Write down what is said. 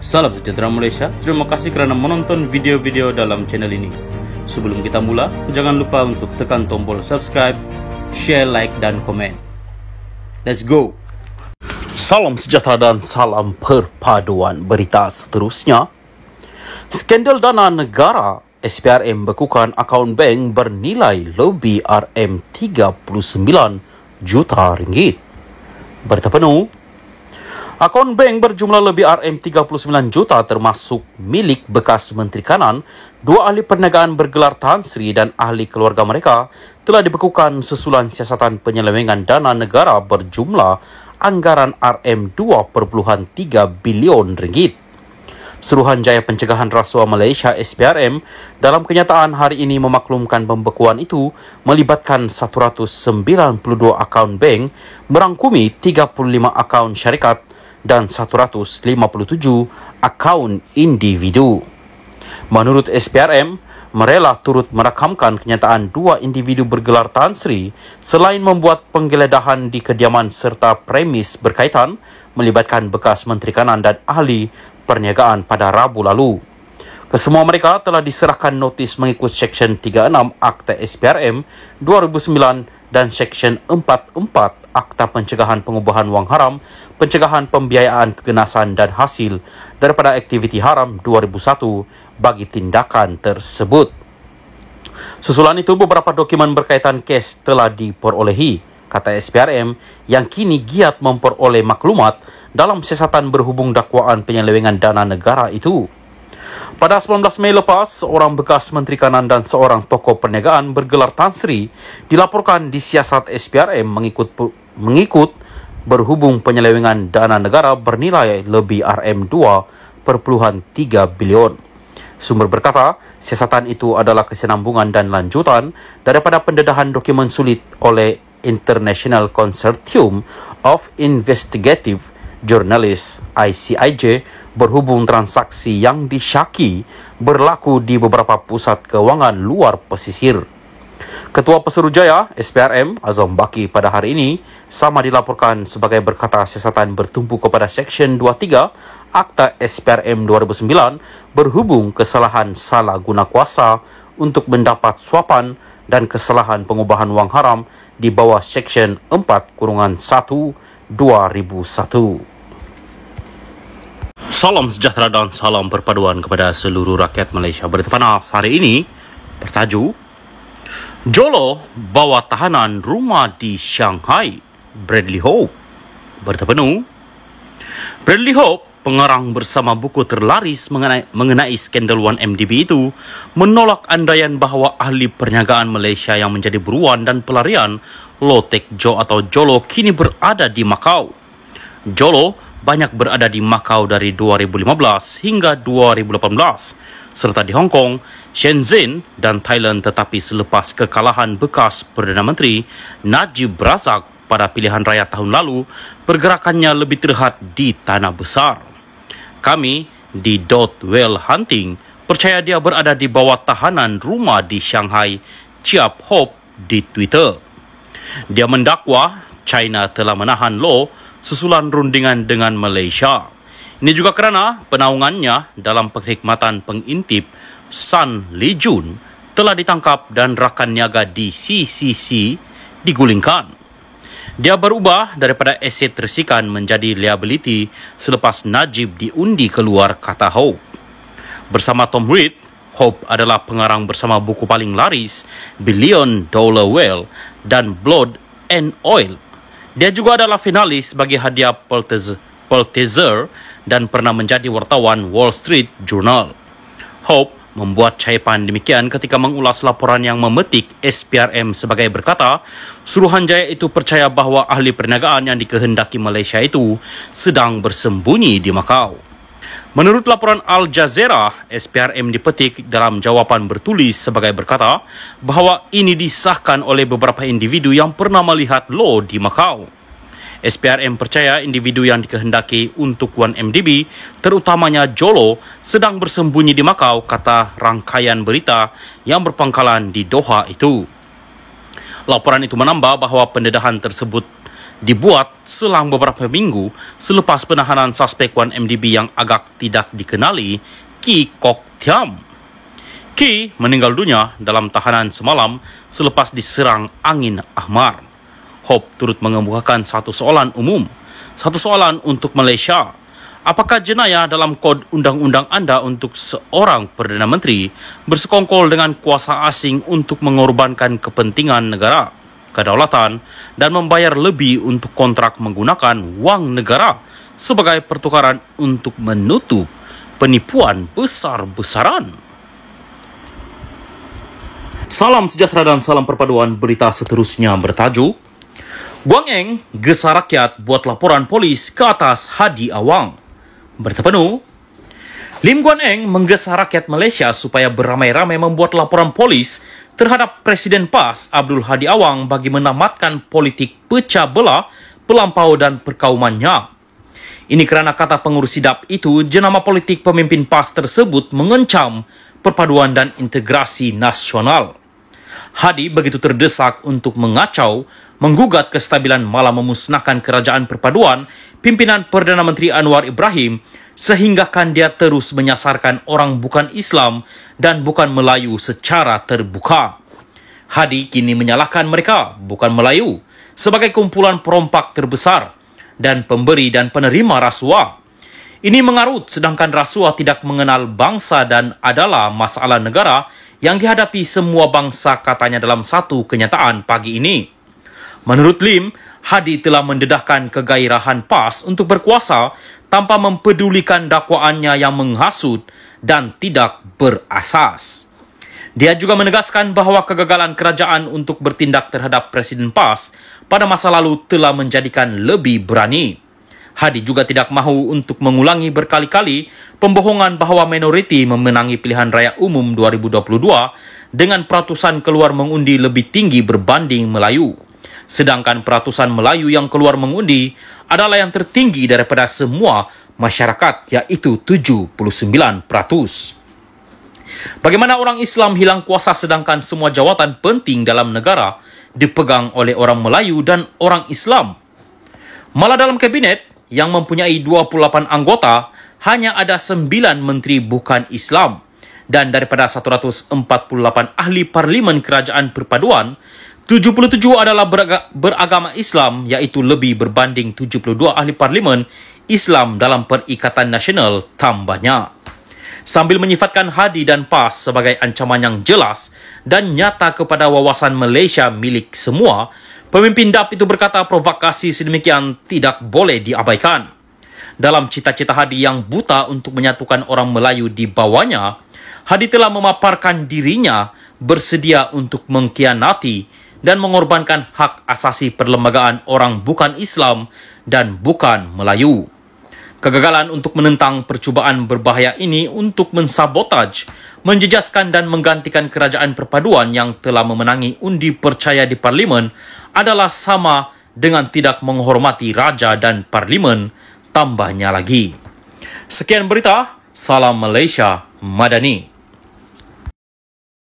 Salam sejahtera Malaysia, terima kasih kerana menonton video-video dalam channel ini. Sebelum kita mula, jangan lupa untuk tekan tombol subscribe, share, like dan komen. Let's go! Salam sejahtera dan salam perpaduan berita seterusnya. Skandal dana negara, SPRM bekukan akaun bank bernilai lebih RM39 juta ringgit. Berita penuh. Akaun bank berjumlah lebih RM39 juta termasuk milik bekas Menteri Kanan, dua ahli perniagaan bergelar Tan Sri dan ahli keluarga mereka telah dibekukan sesulan siasatan penyelewengan dana negara berjumlah anggaran RM2.3 bilion ringgit. Suruhanjaya Pencegahan Rasuah Malaysia SPRM dalam kenyataan hari ini memaklumkan pembekuan itu melibatkan 192 akaun bank, merangkumi 35 akaun syarikat dan 157 akaun individu. Menurut SPRM, merela turut merakamkan kenyataan dua individu bergelar Tan Sri selain membuat penggeledahan di kediaman serta premis berkaitan melibatkan bekas Menteri Kanan dan ahli perniagaan pada Rabu lalu. Kesemua mereka telah diserahkan notis mengikut Seksyen 36 Akta SPRM 2009 dan Seksyen 44 Akta Pencegahan Pengubahan Wang Haram, Pencegahan Pembiayaan Keganasan dan Hasil daripada Aktiviti Haram 2001 bagi tindakan tersebut. Susulan itu, beberapa dokumen berkaitan kes telah diperolehi, kata SPRM yang kini giat memperoleh maklumat dalam siasatan berhubung dakwaan penyelewengan dana negara itu. Pada 19 Mei lepas, seorang bekas Menteri Kanan dan seorang tokoh perniagaan bergelar Tan Sri dilaporkan disiasat SPRM mengikut berhubung penyelewengan dana negara bernilai lebih RM2.3 bilion. Sumber berkata, siasatan itu adalah kesinambungan dan lanjutan daripada pendedahan dokumen sulit oleh International Consortium of Investigative Journalists ICIJ berhubung transaksi yang disyaki berlaku di beberapa pusat kewangan luar pesisir. Ketua Pesuruhjaya SPRM Azam Baki pada hari ini sama dilaporkan sebagai berkata siasatan bertumpu kepada Seksyen 23 Akta SPRM 2009 berhubung kesalahan salah guna kuasa untuk mendapat suapan dan kesalahan pengubahan wang haram di bawah Seksyen 4-1 2001. Salam sejahtera dan salam perpaduan kepada seluruh rakyat Malaysia. Berita panas hari ini bertajuk Jolo bawa tahanan rumah di Shanghai, Bradley Hope. Berita penuh. Bradley Hope, pengarang bersama buku terlaris mengenai skandal 1MDB itu, menolak andaian bahawa ahli perniagaan Malaysia yang menjadi buruan dan pelarian Low Tech Joe atau Jolo kini berada di Macau. Jolo banyak berada di Macau dari 2015 hingga 2018 serta di Hong Kong, Shenzhen dan Thailand, tetapi selepas kekalahan bekas Perdana Menteri Najib Razak pada pilihan raya tahun lalu, pergerakannya lebih terlihat di tanah besar. Kami di Whale Hunting percaya dia berada di bawah tahanan rumah di Shanghai, Chiap Hope di Twitter. Dia mendakwa China telah menahan Law susulan rundingan dengan Malaysia. Ini juga kerana penaungannya dalam perkhidmatan pengintip Sun Lee Jun telah ditangkap dan rakan niaga di CCC digulingkan. Dia berubah daripada aset risikan menjadi liability selepas Najib diundi keluar, kata Hope. Bersama Tom Reed, Hope adalah pengarang bersama buku paling laris Billion Dollar Whale dan Blood and Oil. Dia juga adalah finalis bagi hadiah Pulitzer dan pernah menjadi wartawan Wall Street Journal. Hope membuat caipan demikian ketika mengulas laporan yang memetik SPRM sebagai berkata, Suruhanjaya itu percaya bahawa ahli perniagaan yang dikehendaki Malaysia itu sedang bersembunyi di Macau. Menurut laporan Al Jazeera, SPRM dipetik dalam jawapan bertulis sebagai berkata bahawa ini disahkan oleh beberapa individu yang pernah melihat Law di Macau. SPRM percaya individu yang dikehendaki untuk 1MDB, terutamanya Jolo, sedang bersembunyi di Macau, kata rangkaian berita yang berpangkalan di Doha itu. Laporan itu menambah bahawa pendedahan tersebut dibuat selang beberapa minggu selepas penahanan suspek 1MDB yang agak tidak dikenali, Ki Kok Thiam. Ki meninggal dunia dalam tahanan semalam selepas diserang angin ahmar. Hope turut mengemukakan satu soalan umum, satu soalan untuk Malaysia. Apakah jenayah dalam kod undang-undang anda untuk seorang Perdana Menteri bersekongkol dengan kuasa asing untuk mengorbankan kepentingan negara, kedaulatan dan membayar lebih untuk kontrak menggunakan wang negara sebagai pertukaran untuk menutup penipuan besar-besaran? Salam sejahtera dan salam perpaduan. Berita seterusnya bertajuk Guang Eng gesa rakyat buat laporan polis ke atas Hadi Awang. Berita penuh, Lim Guan Eng menggesa rakyat Malaysia supaya beramai-ramai membuat laporan polis terhadap Presiden PAS Abdul Hadi Awang bagi menamatkan politik pecah belah, pelampau dan perkaumannya. Ini kerana kata pengurus sidap itu, jenama politik pemimpin PAS tersebut mengencam perpaduan dan integrasi nasional. Hadi begitu terdesak untuk mengacau, menggugat kestabilan malah memusnahkan kerajaan perpaduan pimpinan Perdana Menteri Anwar Ibrahim sehinggakan dia terus menyasarkan orang bukan Islam dan bukan Melayu secara terbuka. Hadi kini menyalahkan mereka, bukan Melayu, sebagai kumpulan perompak terbesar dan pemberi dan penerima rasuah. Ini mengarut sedangkan rasuah tidak mengenal bangsa dan adalah masalah negara yang dihadapi semua bangsa, katanya dalam satu kenyataan pagi ini. Menurut Lim, Hadi telah mendedahkan kegairahan PAS untuk berkuasa tanpa mempedulikan dakwaannya yang menghasut dan tidak berasas. Dia juga menegaskan bahawa kegagalan kerajaan untuk bertindak terhadap Presiden PAS pada masa lalu telah menjadikan lebih berani. Hadi juga tidak mahu untuk mengulangi berkali-kali pembohongan bahawa minoriti memenangi pilihan raya umum 2022 dengan peratusan keluar mengundi lebih tinggi berbanding Melayu. Sedangkan peratusan Melayu yang keluar mengundi adalah yang tertinggi daripada semua masyarakat, iaitu 79%. Bagaimana orang Islam hilang kuasa sedangkan semua jawatan penting dalam negara dipegang oleh orang Melayu dan orang Islam? Malah dalam kabinet yang mempunyai 28 anggota, hanya ada 9 menteri bukan Islam. Dan daripada 148 ahli parlimen kerajaan perpaduan, 77 adalah beragama Islam, iaitu lebih berbanding 72 ahli parlimen Islam dalam Perikatan Nasional tambahnya. Sambil menyifatkan Hadi dan PAS sebagai ancaman yang jelas dan nyata kepada wawasan Malaysia milik semua, pemimpin DAP itu berkata provokasi sedemikian tidak boleh diabaikan. Dalam cita-cita Hadi yang buta untuk menyatukan orang Melayu di bawahnya, Hadi telah memaparkan dirinya bersedia untuk mengkhianati dan mengorbankan hak asasi perlembagaan orang bukan Islam dan bukan Melayu. Kegagalan untuk menentang percubaan berbahaya ini untuk mensabotaj, menjejaskan dan menggantikan kerajaan perpaduan yang telah memenangi undi percaya di parlimen adalah sama dengan tidak menghormati raja dan parlimen, tambahnya lagi. Sekian berita, salam Malaysia Madani.